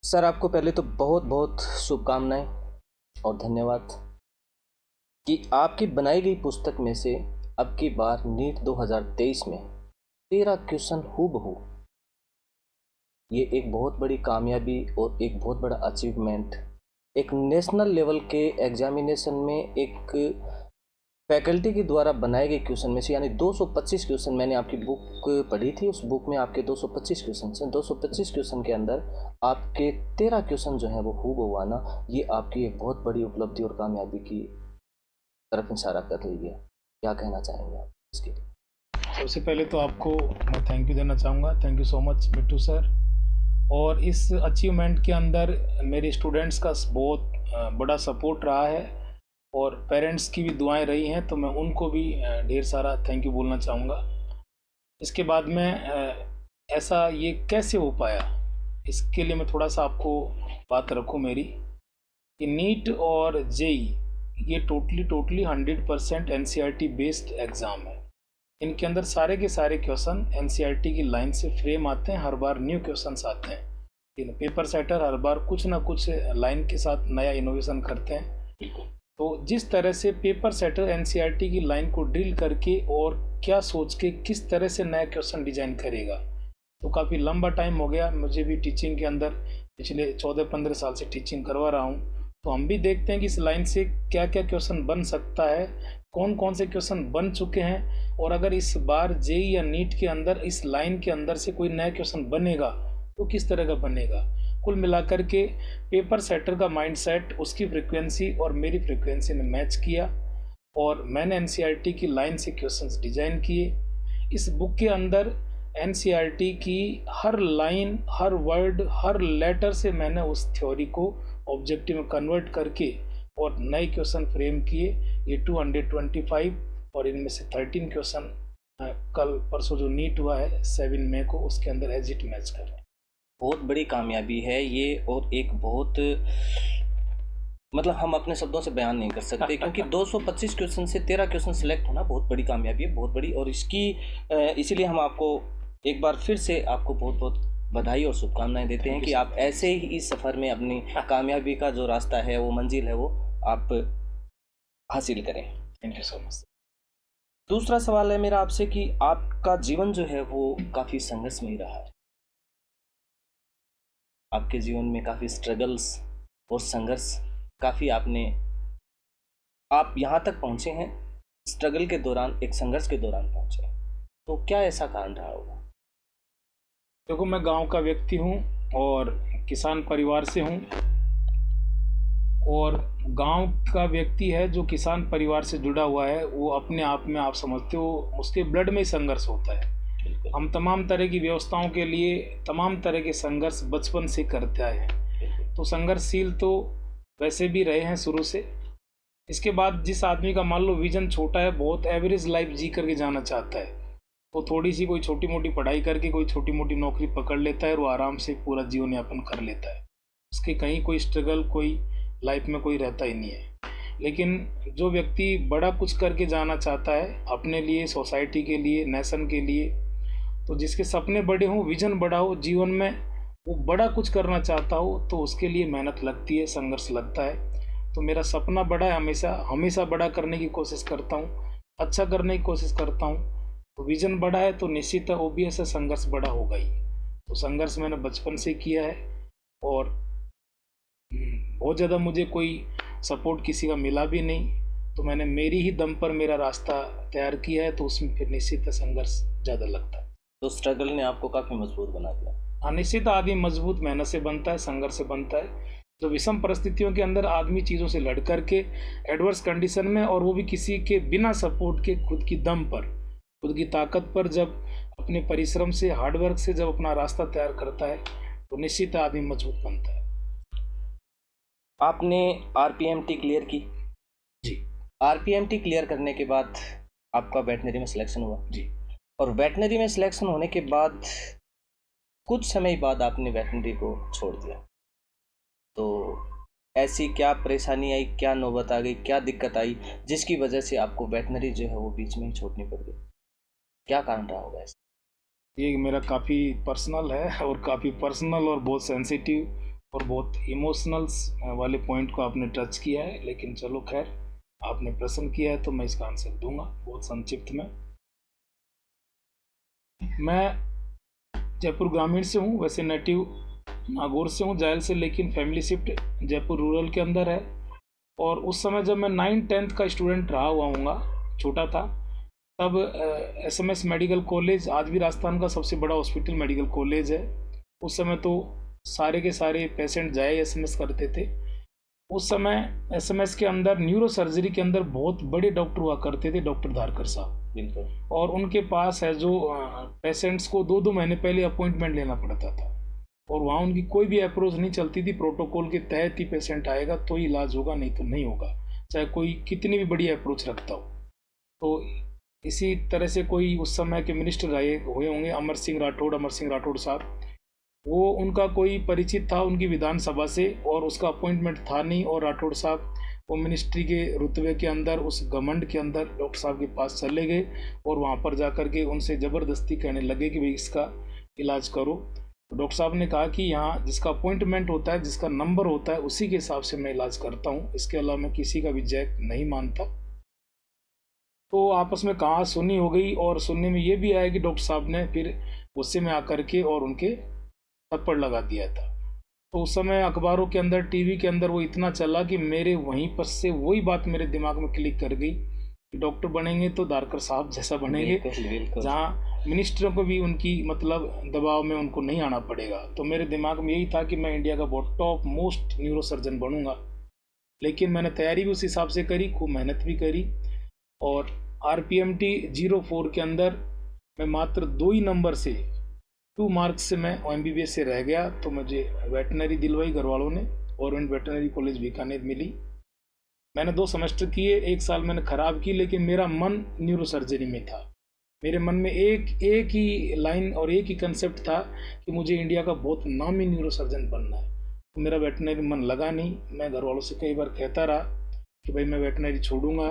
Sir, आपको पहले तो बहुत बहुत शुभकामनाएं और धन्यवाद कि आपकी बनाई गई पुस्तक में से अब की बार नीट 2023 में 13 क्वेश्चन हूबहू, ये एक बहुत बड़ी कामयाबी और एक बहुत बड़ा अचीवमेंट, एक नेशनल लेवल के एग्जामिनेशन में एक फैकल्टी के द्वारा बनाए गए क्वेश्चन में से, यानी 225 क्वेश्चन। मैंने आपकी बुक पढ़ी थी, उस बुक में आपके 225 क्वेश्चन हैं। 225 क्वेश्चन के अंदर आपके 13 क्वेश्चन जो हैं वो हूबहू आना, ये आपकी एक बहुत बड़ी उपलब्धि और कामयाबी की तरफ इशारा कर रही है। क्या कहना चाहेंगे आप इसके लिए? सबसे पहले तो आपको मैं थैंक यू देना चाहूँगा। Thank you so much Bittu sir. और इस अचीवमेंट के अंदर मेरे स्टूडेंट्स का बहुत बड़ा सपोर्ट रहा है और पेरेंट्स की भी दुआएं रही हैं, तो मैं उनको भी ढेर सारा थैंक यू बोलना चाहूँगा। इसके बाद में ऐसा ये कैसे हो पाया, इसके लिए मैं थोड़ा सा आपको बात रखूँ मेरी कि नीट और जेई ये टोटली 100% एनसीईआरटी बेस्ड एग्ज़ाम है। इनके अंदर सारे के सारे क्वेश्चन एनसीईआरटी की लाइन से फ्रेम आते हैं, हर बार न्यू क्वेश्चंस आते हैं। पेपर सेटर हर बार कुछ ना कुछ लाइन के साथ नया इनोवेशन करते हैं। तो जिस तरह से पेपर सेटर एनसीईआरटी की लाइन को ड्रिल करके और क्या सोच के किस तरह से नया क्वेश्चन डिजाइन करेगा, तो काफ़ी लंबा टाइम हो गया मुझे भी टीचिंग के अंदर, पिछले 14-15 साल से टीचिंग करवा रहा हूँ। तो हम भी देखते हैं कि इस लाइन से क्या क्या क्वेश्चन बन सकता है, कौन कौन से क्वेश्चन बन चुके हैं, और अगर इस बार जेई या नीट के अंदर इस लाइन के अंदर से कोई नया क्वेश्चन बनेगा तो किस तरह का बनेगा। कुल मिलाकर के पेपर सेटर का माइंडसेट, उसकी फ्रिक्वेंसी और मेरी फ्रिक्वेंसी ने मैच किया और मैंने एनसीईआरटी की लाइन से क्वेश्चंस डिजाइन किए। इस बुक के अंदर एनसीईआरटी की हर लाइन, हर वर्ड, हर लेटर से मैंने उस थ्योरी को ऑब्जेक्टिव में कन्वर्ट करके और नए क्वेश्चन फ्रेम किए। ये 225 और इनमें से 13 क्वेश्चन कल परसों जो नीट हुआ है 7 मई को, उसके अंदर एज इट मैच कर रहे हैं। बहुत बड़ी कामयाबी है ये, और एक बहुत, मतलब हम अपने शब्दों से बयान नहीं कर सकते क्योंकि 225 क्वेश्चन से 13 क्वेश्चन सेलेक्ट होना बहुत बड़ी कामयाबी है, बहुत बड़ी। और इसकी इसीलिए हम आपको एक बार फिर से आपको बहुत बहुत बधाई और शुभकामनाएं देते हैं कि आप ऐसे ही इस सफ़र में अपनी कामयाबी का जो रास्ता है, वो मंजिल है, वो आप हासिल करें। Thank you so much. दूसरा सवाल है मेरा आपसे कि आपका जीवन जो है वो काफ़ी संघर्षमय रहा है। आपके जीवन में काफ़ी स्ट्रगल्स और संघर्ष, काफ़ी आप यहाँ तक पहुँचे हैं, स्ट्रगल के दौरान, एक संघर्ष के दौरान पहुँचे, तो क्या ऐसा कारण रहा होगा? देखो, मैं गांव का व्यक्ति हूँ और किसान परिवार से हूँ, और गांव का व्यक्ति है जो किसान परिवार से जुड़ा हुआ है, वो अपने आप में, आप समझते हो, उसके ब्लड में संघर्ष होता है। हम तमाम तरह की व्यवस्थाओं के लिए तमाम तरह के संघर्ष बचपन से करते आए हैं, तो संघर्षशील तो वैसे भी रहे हैं शुरू से। इसके बाद जिस आदमी का मान लो विजन छोटा है, बहुत एवरेज लाइफ जी करके जाना चाहता है, तो थोड़ी सी कोई छोटी मोटी पढ़ाई करके कोई छोटी मोटी नौकरी पकड़ लेता है और वो आराम से पूरा जीवन यापन कर लेता है। उसके कहीं कोई स्ट्रगल, कोई लाइफ में कोई रहता ही नहीं है। लेकिन जो व्यक्ति बड़ा कुछ करके जाना चाहता है अपने लिए, सोसाइटी के लिए, नेशन के लिए, तो जिसके सपने बड़े हों, विजन बड़ा हो जीवन में, वो बड़ा कुछ करना चाहता हो, तो उसके लिए मेहनत लगती है, संघर्ष लगता है। तो मेरा सपना बड़ा है, हमेशा बड़ा करने की कोशिश करता हूँ, अच्छा करने की कोशिश करता हूँ। तो विजन बड़ा है तो निश्चित है, ओबियस है, संघर्ष बड़ा होगा ही। तो संघर्ष मैंने बचपन से किया है और बहुत ज़्यादा मुझे कोई सपोर्ट किसी का मिला भी नहीं, तो मैंने मेरी ही दम पर मेरा रास्ता तैयार किया है, तो उसमें फिर निश्चित है संघर्ष ज़्यादा लगता है। तो स्ट्रगल ने आपको काफ़ी मजबूत बना दिया। हाँ, निश्चित आदमी मजबूत मेहनत से बनता है, संघर्ष से बनता है। जो विषम परिस्थितियों के अंदर आदमी चीज़ों से लड़ करके एडवर्स कंडीशन में, और वो भी किसी के बिना सपोर्ट के, खुद की दम पर, खुद की ताकत पर, जब अपने परिश्रम से, हार्डवर्क से जब अपना रास्ता तैयार करता है, तो निश्चित आदमी मजबूत बनता है। आपने आरपीएमटी क्लियर की? जी। आरपीएमटी क्लियर करने के बाद आपका वेटनरी में सिलेक्शन हुआ? जी। और वेटनरी में सिलेक्शन होने के बाद कुछ समय बाद आपने वेटनरी को छोड़ दिया, तो ऐसी क्या परेशानी आई, क्या नौबत आ गई, क्या दिक्कत आई जिसकी वजह से आपको वेटनरी जो है वो बीच में ही छोड़नी पड़ गई? क्या कारण रहा होगा ऐसा? ये मेरा काफ़ी पर्सनल है और काफ़ी पर्सनल और बहुत सेंसिटिव और बहुत इमोशनल्स वाले पॉइंट को आपने टच किया है, लेकिन चलो खैर, आपने प्रश्न किया है तो मैं इसका आंसर दूंगा बहुत संक्षिप्त में। मैं जयपुर ग्रामीण से हूँ, वैसे नेटिव नागौर से हूँ, जायल से, लेकिन फैमिली शिफ्ट जयपुर रूरल के अंदर है। और उस समय जब मैं 9th-10th का स्टूडेंट रहा हुआ हूँगा, छोटा था, तब SMS मेडिकल कॉलेज आज भी राजस्थान का सबसे बड़ा हॉस्पिटल मेडिकल कॉलेज है। उस समय तो सारे के सारे पेशेंट जाए SMS करते थे। उस समय SMS के अंदर न्यूरो सर्जरी के अंदर बहुत बड़े डॉक्टर हुआ करते थे, डॉक्टर धारकर साहब। बिल्कुल। और उनके पास है जो पेशेंट्स को 2-2 महीने पहले अपॉइंटमेंट लेना पड़ता था, और वहाँ उनकी कोई भी अप्रोच नहीं चलती थी। प्रोटोकॉल के तहत ही पेशेंट आएगा तो ही इलाज होगा, नहीं तो नहीं होगा, चाहे कोई कितनी भी बड़ी अप्रोच रखता हो। तो इसी तरह से कोई उस समय के मिनिस्टर आए हुए होंगे, अमर सिंह राठौड़ साहब, वो उनका कोई परिचित था उनकी विधानसभा से, और उसका अपॉइंटमेंट था नहीं। और राठौड़ साहब वो मिनिस्ट्री के रुतबे के अंदर, उस घमंड के अंदर डॉक्टर साहब के पास चले गए और वहाँ पर जाकर के उनसे ज़बरदस्ती कहने लगे कि भाई इसका इलाज करो। तो डॉक्टर साहब ने कहा कि यहाँ जिसका अपॉइंटमेंट होता है, जिसका नंबर होता है, उसी के हिसाब से मैं इलाज करता हूँ, इसके अलावा मैं किसी का भी जैक नहीं मानता। तो आपस में कहा सुनी हो गई, और सुनने में ये भी आया कि डॉक्टर साहब ने फिर गुस्से में आकर के और उनके थप्पड़ लगा दिया था। तो उस समय अखबारों के अंदर, टीवी के अंदर वो इतना चला कि मेरे वहीं पर से वही बात मेरे दिमाग में क्लिक कर गई कि डॉक्टर बनेंगे तो धारकर साहब जैसा बनेंगे, जहाँ मिनिस्टरों को भी उनकी मतलब दबाव में उनको नहीं आना पड़ेगा। तो मेरे दिमाग में यही था कि मैं इंडिया का बहुत टॉप मोस्ट न्यूरो सर्जन बनूंगा। लेकिन मैंने तैयारी भी उस हिसाब से करी, खूब मेहनत भी करी, और RPMT 04 के अंदर मैं मात्र 2 ही नंबर से, 2 मार्क्स से मैं MBBS से रह गया। तो मुझे वेटनरी दिलवाई घर वालों ने, गवर्नमेंट वेटनरी कॉलेज बीकानेर मिली। मैंने 2 सेमेस्टर किए, 1 साल मैंने ख़राब की, लेकिन मेरा मन न्यूरो सर्जरी में था। मेरे मन में एक ही लाइन और एक ही कंसेप्ट था कि मुझे इंडिया का बहुत नामी न्यूरो सर्जन बनना है। तो मेरा वेटनरी मन लगा नहीं। मैं घर वालों से कई बार कहता रहा कि भाई मैं वेटनरी छोड़ूंगा,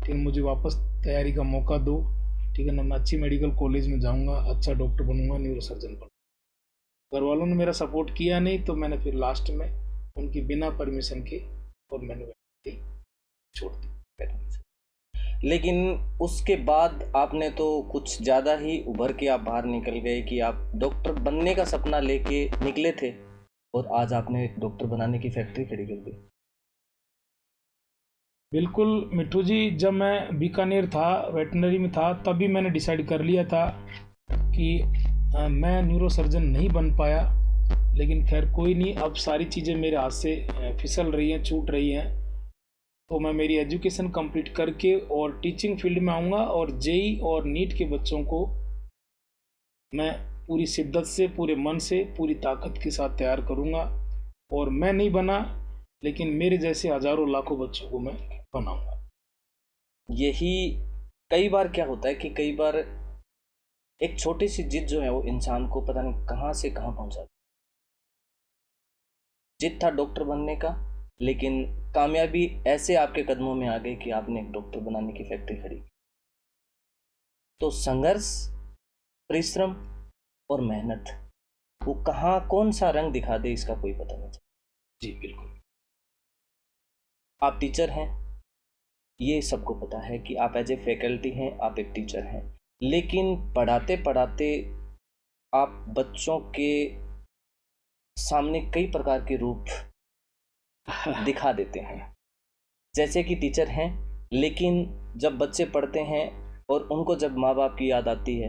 ठीक है, मुझे वापस तैयारी का मौका दो, ठीक है ना, मैं अच्छी मेडिकल कॉलेज में जाऊंगा, अच्छा डॉक्टर बनूंगा, न्यूरो सर्जन बनूंगा। घर वालों ने मेरा सपोर्ट किया नहीं, तो मैंने फिर लास्ट में उनकी बिना परमिशन के और मैंने वेटनरी छोड़ दी। लेकिन उसके बाद आपने तो कुछ ज़्यादा ही उभर के आप बाहर निकल गए कि आप डॉक्टर बनने का सपना लेके निकले थे, और आज आपने डॉक्टर बनाने की फैक्ट्री खड़ी कर दी। बिल्कुल मिट्टू जी, जब मैं बीकानेर था, वेटनरी में था, तभी मैंने डिसाइड कर लिया था कि मैं न्यूरो सर्जन नहीं बन पाया। लेकिन खैर कोई नहीं, अब सारी चीज़ें मेरे हाथ से फिसल रही हैं, छूट रही हैं। तो मैं मेरी एजुकेशन कंप्लीट करके और टीचिंग फील्ड में आऊँगा, और JEE और नीट के बच्चों को मैं पूरी शिद्दत से, पूरे मन से, पूरी ताकत के साथ तैयार करूँगा। और मैं नहीं बना, लेकिन मेरे जैसे हज़ारों लाखों बच्चों को मैं बनाऊँगा। यही कई बार क्या होता है कि कई बार एक छोटी सी जिद जो है वो इंसान को पता नहीं कहाँ से कहाँ पहुँचाती। जिद था डॉक्टर बनने का, लेकिन कामयाबी ऐसे आपके कदमों में आ गई कि आपने एक डॉक्टर बनाने की फैक्ट्री खड़ी की। तो संघर्ष, परिश्रम और मेहनत, वो कहाँ कौन सा रंग दिखा दे इसका कोई पता नहीं चलता। जी बिल्कुल। आप टीचर हैं, ये सबको पता है कि आप एज ए फैकल्टी हैं, आप एक टीचर हैं, लेकिन पढ़ाते पढ़ाते आप बच्चों के सामने कई प्रकार के रूप दिखा देते हैं। जैसे कि टीचर हैं, लेकिन जब बच्चे पढ़ते हैं और उनको जब माँ बाप की याद आती है,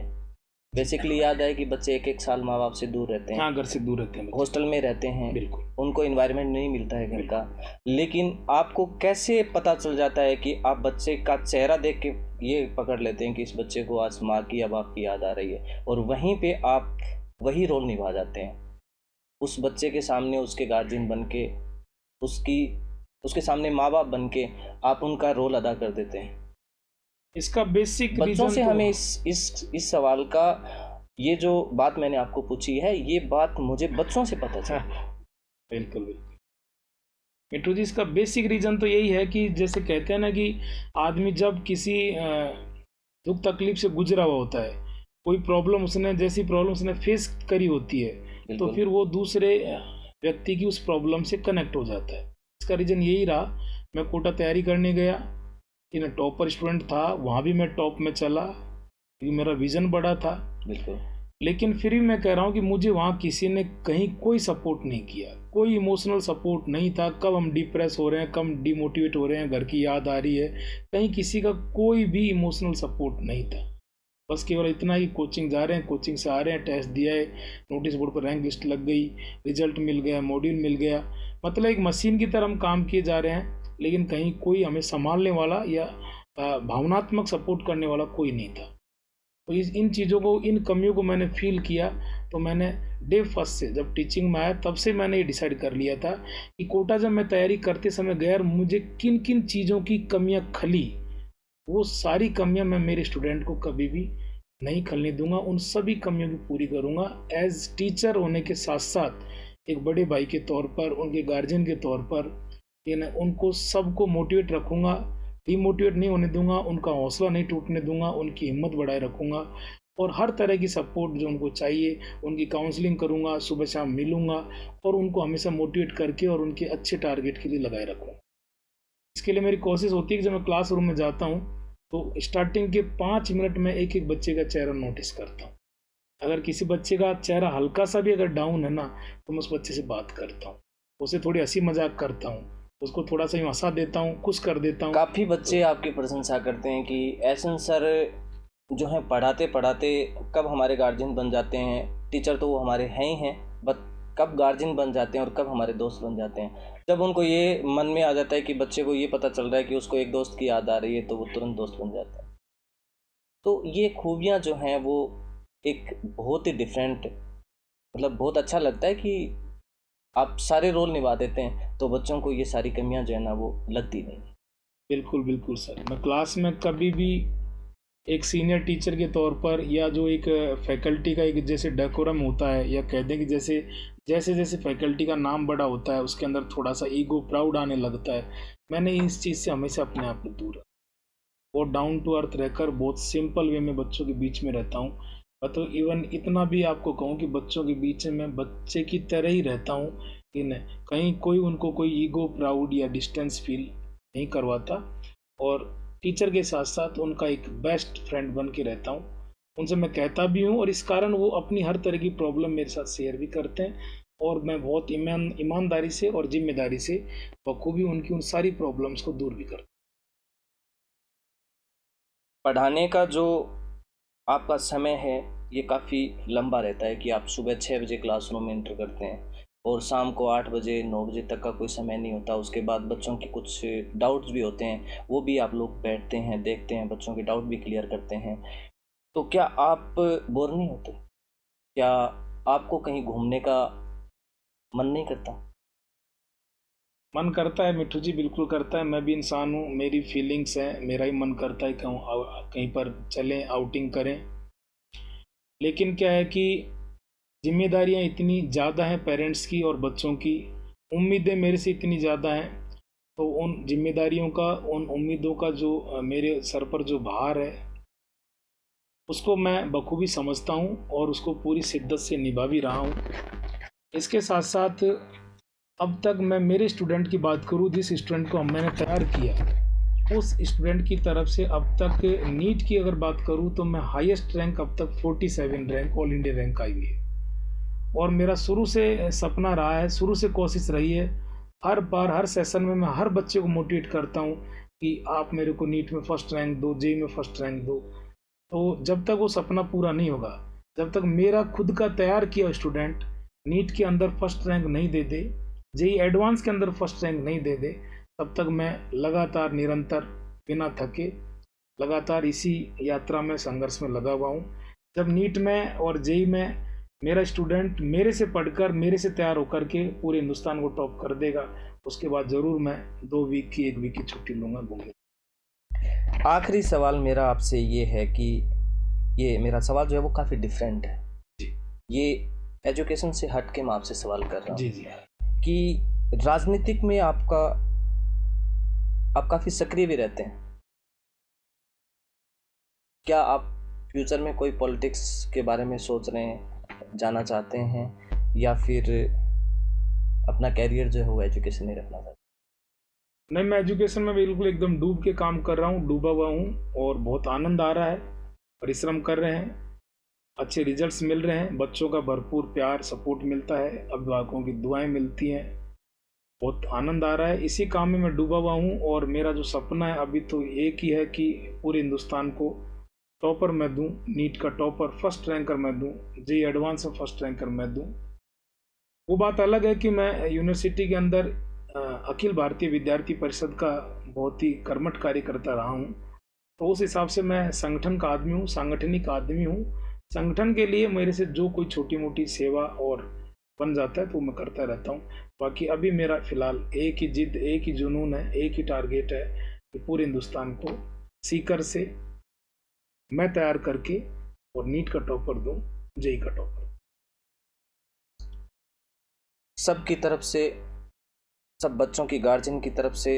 बेसिकली याद है कि बच्चे 1-1 साल माँ बाप से दूर रहते हैं, घर से दूर रहते हैं, हॉस्टल में रहते हैं, बिल्कुल, उनको इन्वायरमेंट नहीं मिलता है घर का। लेकिन आपको कैसे पता चल जाता है कि आप बच्चे का चेहरा देख के ये पकड़ लेते हैं कि इस बच्चे को आज माँ की या बाप की याद आ रही है, और वहीं पे आप वही रोल निभा जाते हैं, उस बच्चे के सामने उसके गार्जियन बन के, उसके सामने माँ बाप बन के आप उनका रोल अदा कर देते हैं। इसका बेसिक बच्चों से हमें इस सवाल का, ये जो बात मैंने आपको पूछी है, ये बात मुझे बच्चों से पता चला। बिल्कुल बिल्कुल मिट्टू जी, इसका बेसिक रीज़न तो यही है कि जैसे कहते हैं ना कि आदमी जब किसी दुख तकलीफ से गुजरा हुआ होता है, कोई प्रॉब्लम उसने फेस करी होती है, तो फिर वो दूसरे व्यक्ति की उस प्रॉब्लम से कनेक्ट हो जाता है। इसका रीज़न यही रहा, मैं कोटा तैयारी करने गया, इन टॉपर स्टूडेंट था, वहाँ भी मैं टॉप में चला क्योंकि मेरा विज़न बड़ा था। बिल्कुल। लेकिन फिर भी मैं कह रहा हूँ कि मुझे वहाँ किसी ने कहीं कोई सपोर्ट नहीं किया, कोई इमोशनल सपोर्ट नहीं था। कब हम डिप्रेस हो रहे हैं, कब डिमोटिवेट हो रहे हैं, घर की याद आ रही है, कहीं किसी का कोई भी इमोशनल सपोर्ट नहीं था। बस केवल इतना ही, कोचिंग जा रहे हैं, कोचिंग से आ रहे हैं, टेस्ट दिया है, नोटिस बोर्ड पर रैंक लिस्ट लग गई, रिजल्ट मिल गया, मॉड्यूल मिल गया, मतलब एक मशीन की तरह हम काम किए जा रहे हैं, लेकिन कहीं कोई हमें संभालने वाला या भावनात्मक सपोर्ट करने वाला कोई नहीं था। तो इन चीज़ों को, इन कमियों को मैंने फील किया। तो मैंने डे फर्स्ट से जब टीचिंग में आया तब से मैंने ये डिसाइड कर लिया था कि कोटा जब मैं तैयारी करते समय गया, मुझे किन किन चीज़ों की कमियां खली, वो सारी कमियां मैं मेरे स्टूडेंट को कभी भी नहीं खलने दूंगा, उन सभी कमियों की पूरी करूंगा। एज टीचर होने के साथ साथ एक बड़े भाई के तौर पर, उनके गार्जियन के तौर पर, उनको सबको मोटिवेट रखूंगा, डिमोटिवेट नहीं होने दूंगा, उनका हौसला नहीं टूटने दूंगा, उनकी हिम्मत बढ़ाए रखूंगा और हर तरह की सपोर्ट जो उनको चाहिए उनकी काउंसलिंग करूंगा, सुबह शाम मिलूंगा और उनको हमेशा मोटिवेट करके और उनके अच्छे टारगेट के लिए लगाए रखूंगा। इसके लिए मेरी कोशिश होती है कि जब मैं क्लासरूम में जाता हूँ तो स्टार्टिंग के 5 मिनट में एक एक बच्चे का चेहरा नोटिस करता हूँ। अगर किसी बच्चे का चेहरा हल्का सा भी अगर डाउन है ना, तो मैं उस बच्चे से बात करता हूँ, उसे थोड़ी हंसी मजाक करता हूँ, उसको थोड़ा सा हंसा देता हूँ, खुश कर देता हूँ। काफ़ी बच्चे आपकी प्रशंसा करते हैं कि एहसन सर जो हैं पढ़ाते पढ़ाते कब हमारे गार्जियन बन जाते हैं। टीचर तो वो हमारे हैं ही हैं, बट कब गार्जियन बन जाते हैं और कब हमारे दोस्त बन जाते हैं। जब उनको ये मन में आ जाता है कि बच्चे को ये पता चल रहा है कि उसको एक दोस्त की याद आ रही है, तो वो तुरंत दोस्त बन जाता है। तो ये खूबियाँ जो हैं वो एक बहुत ही डिफरेंट, मतलब बहुत अच्छा लगता है कि आप सारे रोल निभा देते हैं, तो बच्चों को ये सारी कमियां जो है ना वो लगती नहीं। बिल्कुल बिल्कुल सर, मैं क्लास में कभी भी एक सीनियर टीचर के तौर पर, या जो एक फैकल्टी का एक जैसे डेकोरम होता है, या कह दें कि जैसे जैसे जैसे फैकल्टी का नाम बड़ा होता है उसके अंदर थोड़ा सा ईगो, प्राउड आने लगता है, मैंने इस चीज़ से हमेशा अपने आप को दूर रखा। बहुत डाउन टू अर्थ रहकर बहुत सिंपल वे में बच्चों के बीच में रहता हूँ। तो इवन इतना भी आपको कहूँ कि बच्चों के बीच में मैं बच्चे की तरह ही रहता हूँ, कि कहीं कोई उनको कोई ईगो, प्राउड या डिस्टेंस फील नहीं करवाता, और टीचर के साथ साथ उनका एक बेस्ट फ्रेंड बन के रहता हूँ। उनसे मैं कहता भी हूँ और इस कारण वो अपनी हर तरह की प्रॉब्लम मेरे साथ शेयर भी करते हैं, और मैं बहुत ईमानदारी से और जिम्मेदारी से बखूबी उनकी उन सारी प्रॉब्लम्स को दूर भी करता हूँ। पढ़ाने का जो आपका समय है ये काफ़ी लंबा रहता है कि आप सुबह 6 बजे क्लासरूम में एंटर करते हैं और शाम को 8 बजे 9 बजे तक का कोई समय नहीं होता। उसके बाद बच्चों के कुछ डाउट्स भी होते हैं, वो भी आप लोग बैठते हैं, देखते हैं, बच्चों के डाउट भी क्लियर करते हैं। तो क्या आप बोर नहीं होते? क्या आपको कहीं घूमने का मन नहीं करता? मन करता है मिट्ठू जी, बिल्कुल करता है। मैं भी इंसान हूँ, मेरी फीलिंग्स हैं, मेरा ही मन करता है कहीं पर चलें, आउटिंग करें। लेकिन क्या है कि जिम्मेदारियाँ इतनी ज़्यादा हैं पेरेंट्स की और बच्चों की, उम्मीदें मेरे से इतनी ज़्यादा हैं, तो उन जिम्मेदारियों का, उन उम्मीदों का जो मेरे सर पर जो भार है उसको मैं बखूबी समझता हूँ और उसको पूरी शिद्दत से निभा भी रहा हूँ। इसके साथ साथ अब तक मैं मेरे स्टूडेंट की बात करूं, जिस स्टूडेंट को मैंने तैयार किया, उस स्टूडेंट की तरफ से अब तक नीट की अगर बात करूं तो मैं हाईएस्ट रैंक अब तक 47 रैंक ऑल इंडिया रैंक आई हुई है। और मेरा शुरू से सपना रहा है, शुरू से कोशिश रही है, हर बार हर सेशन में मैं हर बच्चे को मोटिवेट करता हूं कि आप मेरे को नीट में फर्स्ट रैंक दो, जेई में फर्स्ट रैंक दो। तो जब तक वो सपना पूरा नहीं होगा, जब तक मेरा खुद का तैयार किया स्टूडेंट नीट के अंदर फर्स्ट रैंक नहीं दे दे, जेई एडवांस के अंदर फर्स्ट रैंक नहीं दे दे, तब तक मैं लगातार निरंतर बिना थके लगातार इसी यात्रा में, संघर्ष में लगा हुआ हूँ। जब नीट में और जेई में मेरा स्टूडेंट मेरे से पढ़कर, मेरे से तैयार होकर के पूरे हिंदुस्तान को टॉप कर देगा, उसके बाद ज़रूर मैं 2 वीक की 1 वीक की छुट्टी लूँगा घूमने। आखिरी सवाल मेरा आपसे ये है कि ये मेरा सवाल जो है वो काफ़ी डिफरेंट है जी। ये एजुकेशन से हट के मैं आपसे सवाल कर रहा हूँ। जी जी। कि राजनीतिक में आप काफ़ी सक्रिय भी रहते हैं, क्या आप फ्यूचर में कोई पॉलिटिक्स के बारे में सोच रहे हैं, जाना चाहते हैं, या फिर अपना कैरियर जो है वो एजुकेशन में रखना चाहते नहीं, मैं एजुकेशन में बिल्कुल एकदम डूब के काम कर रहा हूँ, डूबा हुआ हूँ और बहुत आनंद आ रहा है। परिश्रम कर रहे हैं, अच्छे रिजल्ट्स मिल रहे हैं, बच्चों का भरपूर प्यार सपोर्ट मिलता है, अभिभावकों की दुआएं मिलती हैं, बहुत आनंद आ रहा है। इसी काम में मैं डूबा हुआ हूँ और मेरा जो सपना है अभी तो एक ही है कि पूरे हिंदुस्तान को टॉपर मैं दूँ, नीट का टॉपर फर्स्ट रैंकर मैं दूँ, जेईई एडवांस में फर्स्ट रैंकर मैं दूँ। वो बात अलग है कि मैं यूनिवर्सिटी के अंदर अखिल भारतीय विद्यार्थी परिषद का बहुत ही कर्मठ कार्य करता रहा हूँ, तो उस हिसाब से मैं संगठन का आदमी हूँ, सांगठनिक आदमी हूँ। संगठन के लिए मेरे से जो कोई छोटी मोटी सेवा और बन जाता है तो मैं करता रहता हूँ। बाकी अभी मेरा फिलहाल एक ही जिद, एक ही जुनून है, एक ही टारगेट है कि पूरे हिंदुस्तान को सीकर से मैं तैयार करके और नीट का टॉपर दूँ, जेईई का टॉपर। सबकी तरफ से, सब बच्चों की गार्जियन की तरफ से,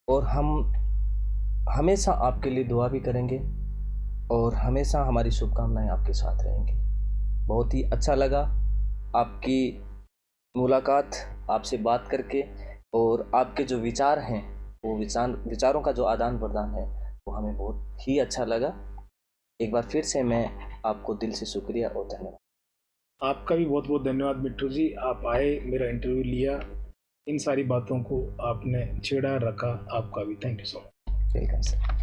और हम हमेशा आपके लिए दुआ भी करेंगे और हमेशा हमारी शुभकामनाएं आपके साथ रहेंगी। बहुत ही अच्छा लगा आपकी मुलाकात, आपसे बात करके, और आपके जो विचार हैं वो विचारों का जो आदान प्रदान है वो हमें बहुत ही अच्छा लगा। एक बार फिर से मैं आपको दिल से शुक्रिया और धन्यवाद। आपका भी बहुत बहुत धन्यवाद मिट्टू जी, आप आए, मेरा इंटरव्यू लिया, इन सारी बातों को आपने छेड़ा रखा, आपका भी thank you so much. Welcome sir.